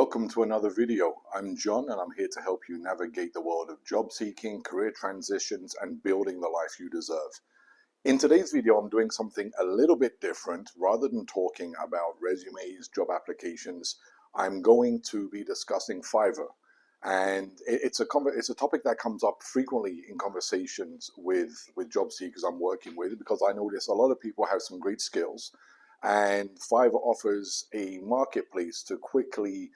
Welcome to another video. I'm John and I'm here to help you navigate the world of job seeking, career transitions, and building the life you deserve. In today's video, I'm doing something a little bit different. Rather than talking about resumes, job applications, I'm going to be discussing Fiverr. And it's a topic that comes up frequently in conversations with job seekers I'm working with, because I notice a lot of people have some great skills, and Fiverr offers a marketplace to quickly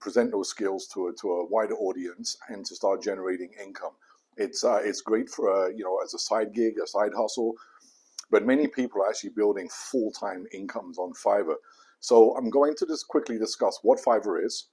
present those skills to a wider audience and to start generating income. It's great for as a side gig, a side hustle, but many people are actually building full-time incomes on Fiverr. So I'm going to just quickly discuss what Fiverr is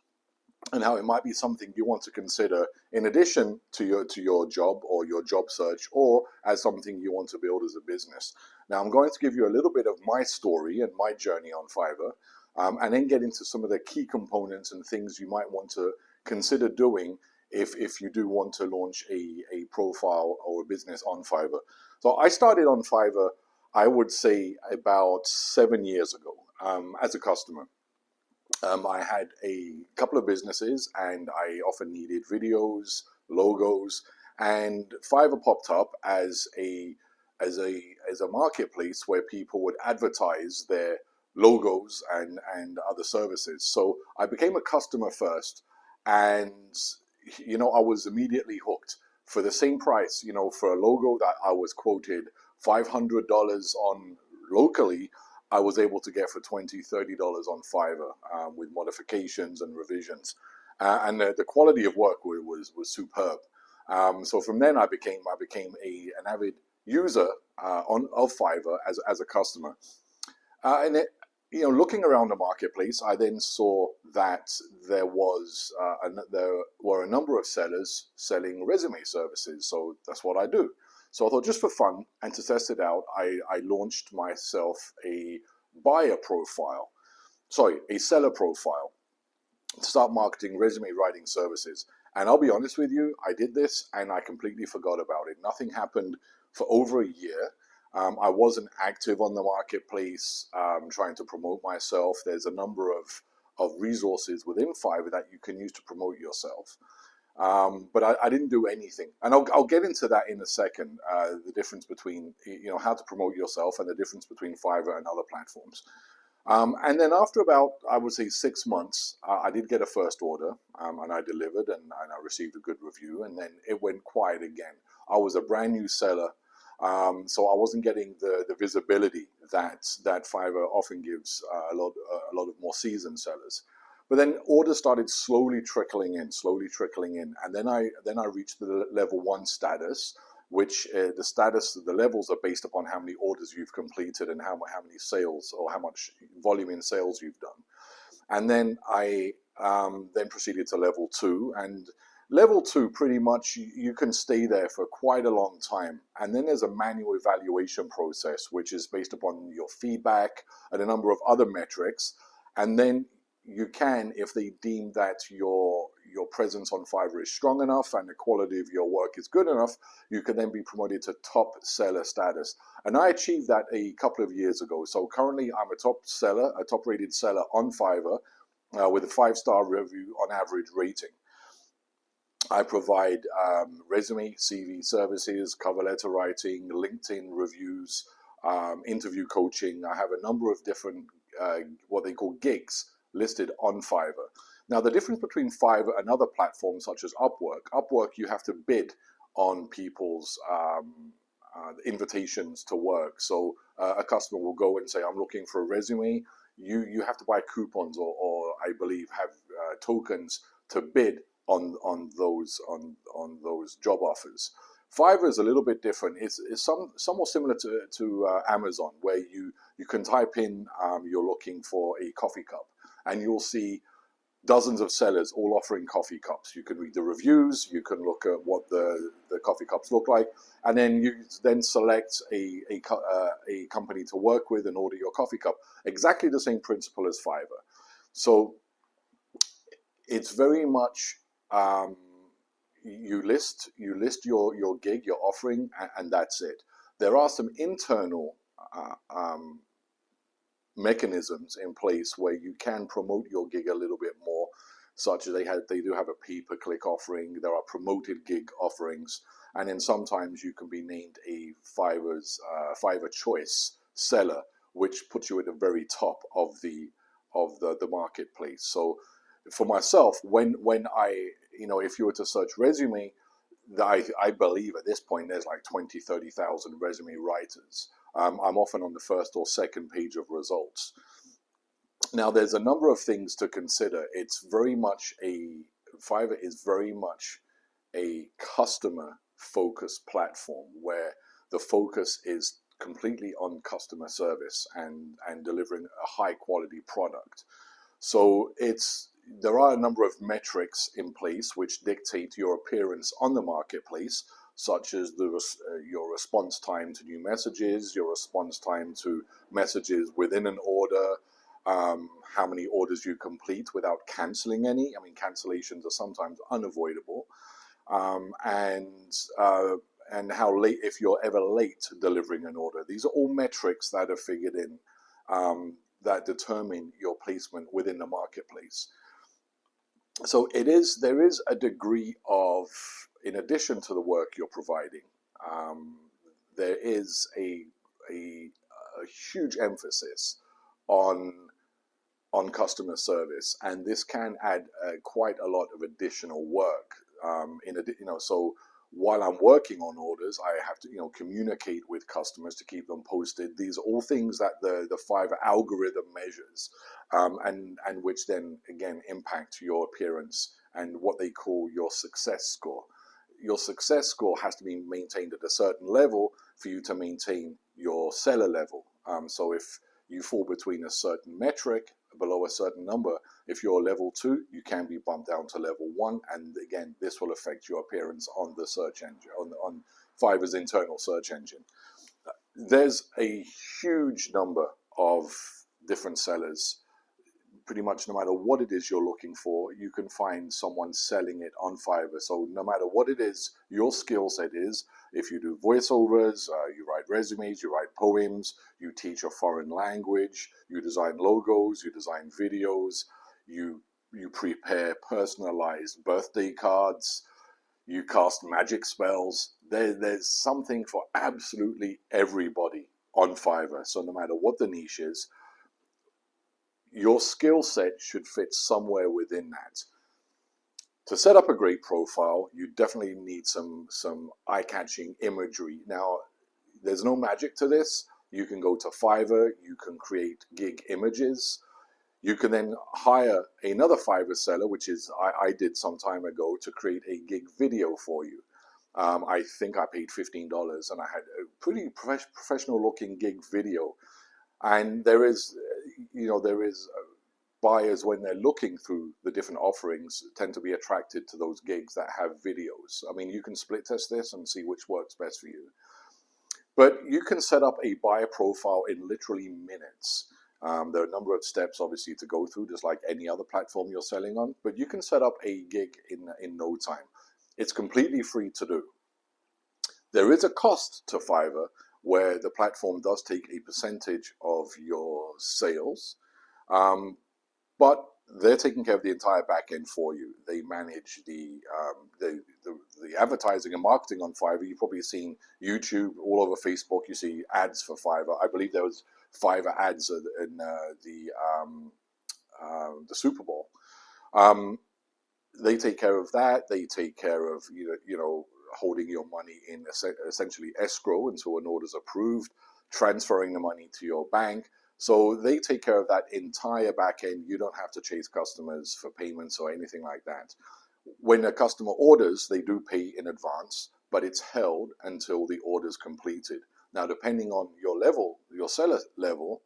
and how it might be something you want to consider in addition to your job or your job search, or as something you want to build as a business. Now, I'm going to give you a little bit of my story and my journey on Fiverr, and then get into some of the key components and things you might want to consider doing if you do want to launch a profile or a business on Fiverr. So I started on Fiverr, I would say about 7 years ago, as a customer. I had a couple of businesses and I often needed videos, logos, and Fiverr popped up as a marketplace where people would advertise their logos and other services. So I became a customer first, and I was immediately hooked. For the same price, for a logo that I was quoted $500 on locally, I was able to get for $20, $30 on Fiverr, with modifications and revisions, and the quality of work was superb. So from then I became an avid user of Fiverr as a customer, and looking around the marketplace, I then saw that there were a number of sellers selling resume services. So that's what I do. So I thought, just for fun and to test it out, I launched myself a seller profile to start marketing resume writing services. And I'll be honest with you, I did this and I completely forgot about it. Nothing happened for over a year. I wasn't active on the marketplace, trying to promote myself. There's a number of resources within Fiverr that you can use to promote yourself. But I didn't do anything, and I'll get into that in a second. The difference between how to promote yourself and the difference between Fiverr and other platforms. And then after about, I would say, 6 months, I did get a first order, and I delivered, and I received a good review, and then it went quiet again. I was a brand new seller, so I wasn't getting the visibility that Fiverr often gives a lot of more seasoned sellers. But then orders started slowly trickling in, and then I reached the level 1 status, which the levels are based upon how many orders you've completed and how many sales, or how much volume in sales you've done. And then I then proceeded to level 2, and level 2, pretty much you can stay there for quite a long time. And then there's a manual evaluation process, which is based upon your feedback and a number of other metrics. And then you can, if they deem that your presence on Fiverr is strong enough and the quality of your work is good enough, you can then be promoted to top seller status. And I achieved that a couple of years ago. So currently I'm a top seller, a top rated seller on Fiverr, with a 5-star review on average rating. I provide resume, CV services, cover letter writing, LinkedIn reviews, interview coaching. I have a number of different what they call gigs listed on Fiverr. Now, the difference between Fiverr and other platforms such as Upwork, you have to bid on people's invitations to work. So a customer will go and say, I'm looking for a resume. You have to buy coupons or I believe have tokens to bid on those job offers. Fiverr is a little bit different. It's somewhat similar to Amazon, where you can type in you're looking for a coffee cup, and you'll see dozens of sellers all offering coffee cups. You can read the reviews, you can look at what the coffee cups look like, and then you select a company to work with and order your coffee cup. Exactly the same principle as Fiverr. So it's very much you list your gig, your offering, and that's it. There are some internal mechanisms in place where you can promote your gig a little bit more, such as they do have a pay-per-click offering. There are promoted gig offerings, and then sometimes you can be named a Fiverr choice seller, which puts you at the very top of the marketplace. So for myself, when I, if you were to search resume, I believe at this point there's like 20, 30,000 resume writers. I'm often on the first or second page of results. Now, there's a number of things to consider. Fiverr is very much a customer focused platform where the focus is completely on customer service and delivering a high quality product. So there are a number of metrics in place which dictate your appearance on the marketplace, such as your response time to new messages, your response time to messages within an order, how many orders you complete without canceling any. I mean, cancellations are sometimes unavoidable, and how late, if you're ever late delivering an order. These are all metrics that are figured in, that determine your placement within the marketplace. So there is a degree of, in addition to the work you're providing, there is a huge emphasis on customer service, and this can add quite a lot of additional work. So while I'm working on orders, I have to communicate with customers to keep them posted. These are all things that the Fiverr algorithm measures, and which then again impact your appearance and what they call your success score. Your success score has to be maintained at a certain level for you to maintain your seller level. So if you fall between a certain metric, below a certain number, if you're level 2, you can be bumped down to level 1, and again, this will affect your appearance on the search engine, on Fiverr's internal search engine. There's a huge number of different sellers. Pretty much no matter what it is you're looking for, you can find someone selling it on Fiverr. So no matter what it is your skill set is, if you do voiceovers, you write resumes, you write poems, you teach a foreign language, you design logos, you design videos, you prepare personalized birthday cards, you cast magic spells, there's something for absolutely everybody on Fiverr. So no matter what the niche is, your skill set should fit somewhere within that. To set up a great profile, you definitely need some eye-catching imagery. Now, there's no magic to this. You can go to Fiverr, you can create gig images. You can then hire another Fiverr seller, which is I did some time ago, to create a gig video for you. I think I paid $15 and I had a pretty professional looking gig video. And there is buyers, when they're looking through the different offerings, tend to be attracted to those gigs that have videos. I mean, you can split test this and see which works best for you. But you can set up a buyer profile in literally minutes. There are a number of steps, obviously, to go through, just like any other platform you're selling on. But you can set up a gig in no time. It's completely free to do. There is a cost to Fiverr, where the platform does take a percentage of your sales, but they're taking care of the entire back end for you. They manage the advertising and marketing on Fiverr. You've probably seen YouTube, all over Facebook. You see ads for Fiverr. I believe there was Fiverr ads in the Super Bowl. They take care of that. They take care of holding your money in essentially escrow until an order's approved, transferring the money to your bank. So they take care of that entire back end. You don't have to chase customers for payments or anything like that. When a customer orders, they do pay in advance, but it's held until the order's completed. Now, depending on your level, your seller level,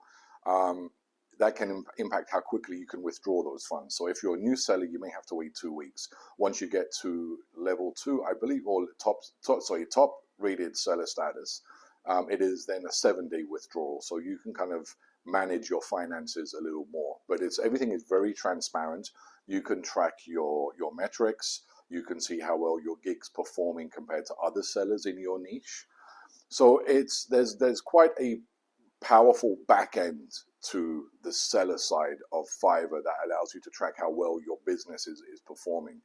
that can impact how quickly you can withdraw those funds. So if you're a new seller, you may have to wait 2 weeks. Once you get to level 2, I believe, or top rated seller status, it is then a 7-day withdrawal. So you can kind of manage your finances a little more. But everything is very transparent. You can track your metrics. You can see how well your gig's performing compared to other sellers in your niche. So there's quite a powerful back end to the seller side of Fiverr that allows you to track how well your business is performing.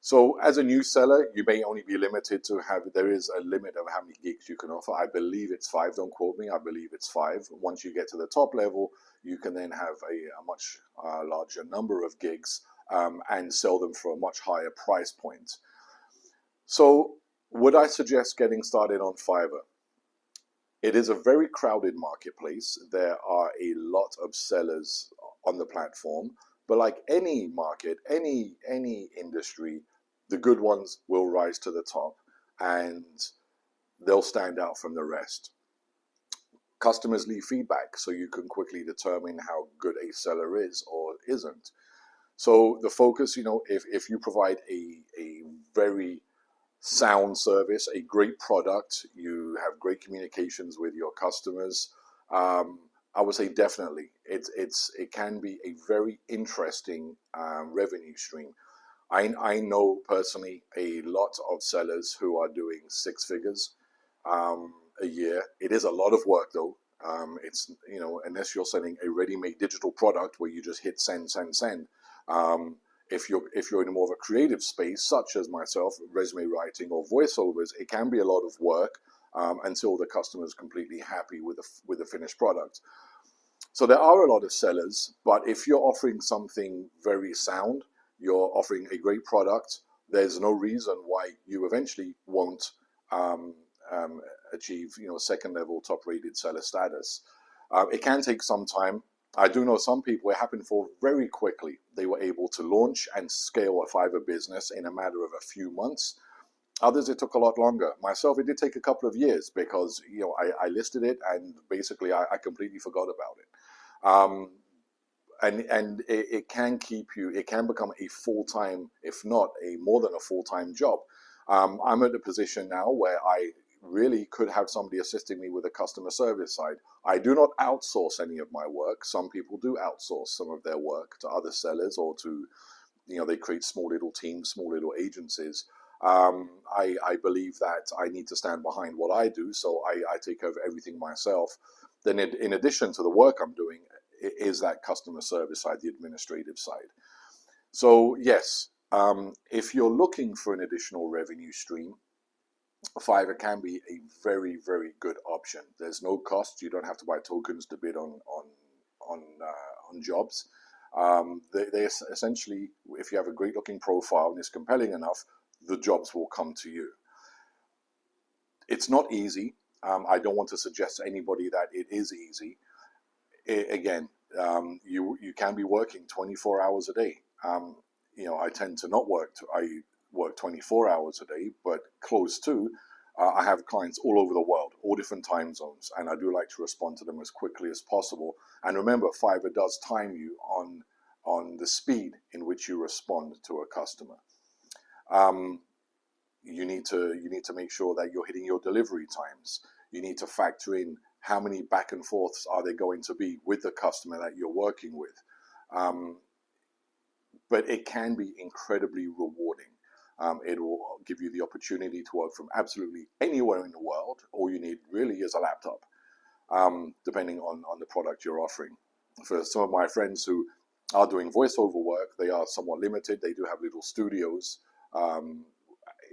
So as a new seller, you may only be limited to there is a limit of how many gigs you can offer. I believe it's 5, don't quote me, I believe it's 5. Once you get to the top level, you can then have a much larger number of gigs and sell them for a much higher price point. So would I suggest getting started on Fiverr? It is a very crowded marketplace. There are a lot of sellers on the platform, but like any market, any industry, the good ones will rise to the top and they'll stand out from the rest. Customers leave feedback so you can quickly determine how good a seller is or isn't. So the focus, if you provide a very sound service, a great product, you have great communications with your customers, I would say definitely it can be a very interesting revenue stream. I know personally a lot of sellers who are doing 6 figures a year. It is a lot of work though. It's, unless you're selling a ready-made digital product where you just hit send, send, send. If you're in more of a creative space, such as myself, resume writing or voiceovers, it can be a lot of work until the customer is completely happy with the finished product. So there are a lot of sellers, but if you're offering something very sound, you're offering a great product, there's no reason why you eventually won't achieve, second level top rated seller status. It can take some time. I do know some people it happened for very quickly. They were able to launch and scale a Fiverr business in a matter of a few months. Others, it took a lot longer. Myself, it did take a couple of years because, I listed it and basically I completely forgot about it. And it can it can become a full-time, if not a more than a full-time job. I'm at a position now where I really could have somebody assisting me with the customer service side. I do not outsource any of my work. Some people do outsource some of their work to other sellers or to, they create small little teams, small little agencies. I believe that I need to stand behind what I do, so I take over everything myself. Then in addition to the work I'm doing, is that customer service side, the administrative side. So yes, if you're looking for an additional revenue stream, Fiverr can be a very, very good option. There's no cost. You don't have to buy tokens to bid on jobs. They essentially, if you have a great looking profile and it's compelling enough, the jobs will come to you. It's not easy. I don't want to suggest to anybody that it is easy. Again, you can be working 24 hours a day. I tend to not work. I work 24 hours a day, but close to. I have clients all over the world, all different time zones, and I do like to respond to them as quickly as possible. And remember, Fiverr does time you on the speed in which you respond to a customer. You need to make sure that you're hitting your delivery times. You need to factor in how many back and forths are there going to be with the customer that you're working with. But it can be incredibly rewarding. It will give you the opportunity to work from absolutely anywhere in the world. All you need really is a laptop, depending on the product you're offering. For some of my friends who are doing voiceover work, they are somewhat limited. They do have little studios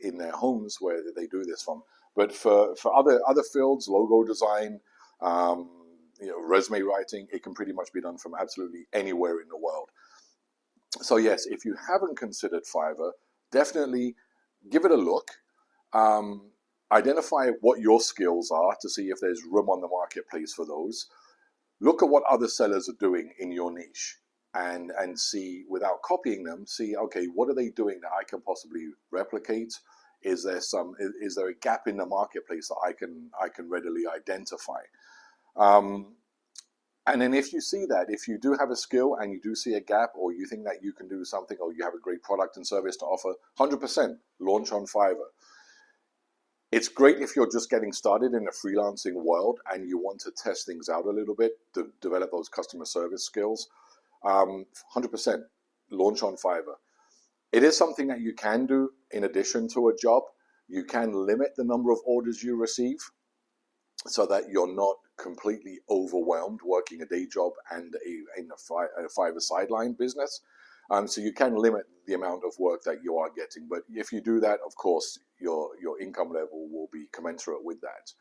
in their homes where they do this from. But for other fields, logo design, resume writing, it can pretty much be done from absolutely anywhere in the world. So yes, if you haven't considered Fiverr, definitely give it a look. Identify what your skills are to see if there's room on the marketplace for those. Look at what other sellers are doing in your niche and see, without copying them, see, okay, what are they doing that I can possibly replicate? Is there a gap in the marketplace that I can readily identify? And then if you see that, if you do have a skill and you do see a gap, or you think that you can do something, or you have a great product and service to offer, 100% launch on Fiverr. It's great if you're just getting started in the freelancing world and you want to test things out a little bit to develop those customer service skills. 100% launch on Fiverr. It is something that you can do in addition to a job. You can limit the number of orders you receive so that you're not completely overwhelmed working a day job and a Fiverr sideline business. So you can limit the amount of work that you are getting, but if you do that, of course, your income level will be commensurate with that.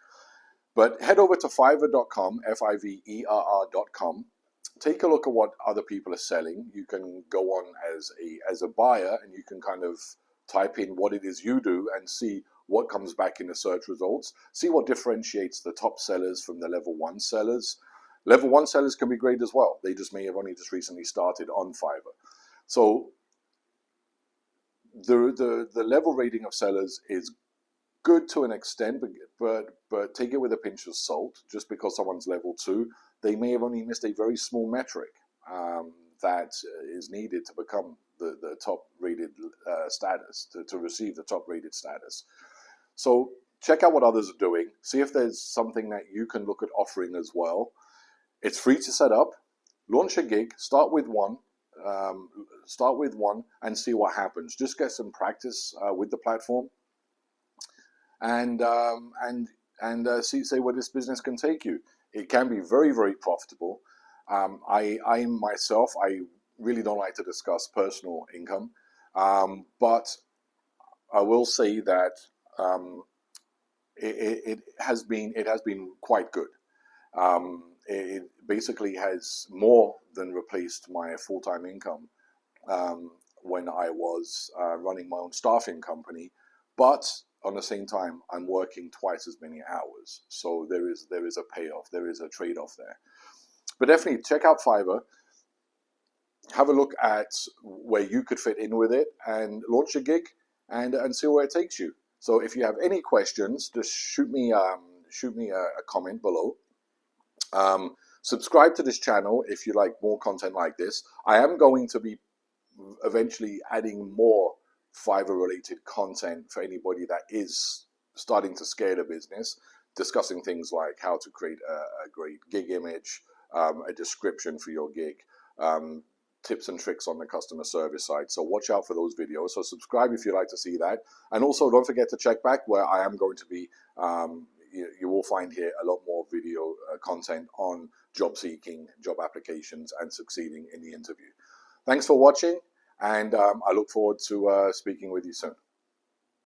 But head over to fiverr.com, Fiverr.com. Take a look at what other people are selling. You can go on as a buyer, and you can kind of type in what it is you do and see what comes back in the search results. See what differentiates the top sellers from the level 1 sellers. Level 1 sellers can be great as well. They just may have only just recently started on Fiverr. So the level rating of sellers is good to an extent, but take it with a pinch of salt. Just because someone's level 2, they may have only missed a very small metric that is needed to become the top rated status, to receive the top rated status. So check out what others are doing. See if there's something that you can look at offering as well. It's free to set up. Launch a gig. Start with one. And see what happens. Just get some practice with the platform, and see where this business can take you. It can be very, very profitable. I myself, I really don't like to discuss personal income, but I will say that it has been quite good. It basically has more than replaced my full-time income when I was running my own staffing company, but on the same time, I'm working twice as many hours. So there is a payoff, there is a trade-off there. But definitely check out Fiverr. Have a look at where you could fit in with it, and launch a gig and see where it takes you. So if you have any questions, just shoot me a comment below. Subscribe to this channel if you like more content like this. I am going to be eventually adding more Fiverr related content for anybody that is starting to scale a business, discussing things like how to create a great gig image, a description for your gig, tips and tricks on the customer service side. So watch out for those videos. So subscribe if you'd like to see that. And also don't forget to check back, where I am going to be, you will find here a lot more video content on job seeking, job applications, and succeeding in the interview. Thanks for watching, and I look forward to speaking with you soon.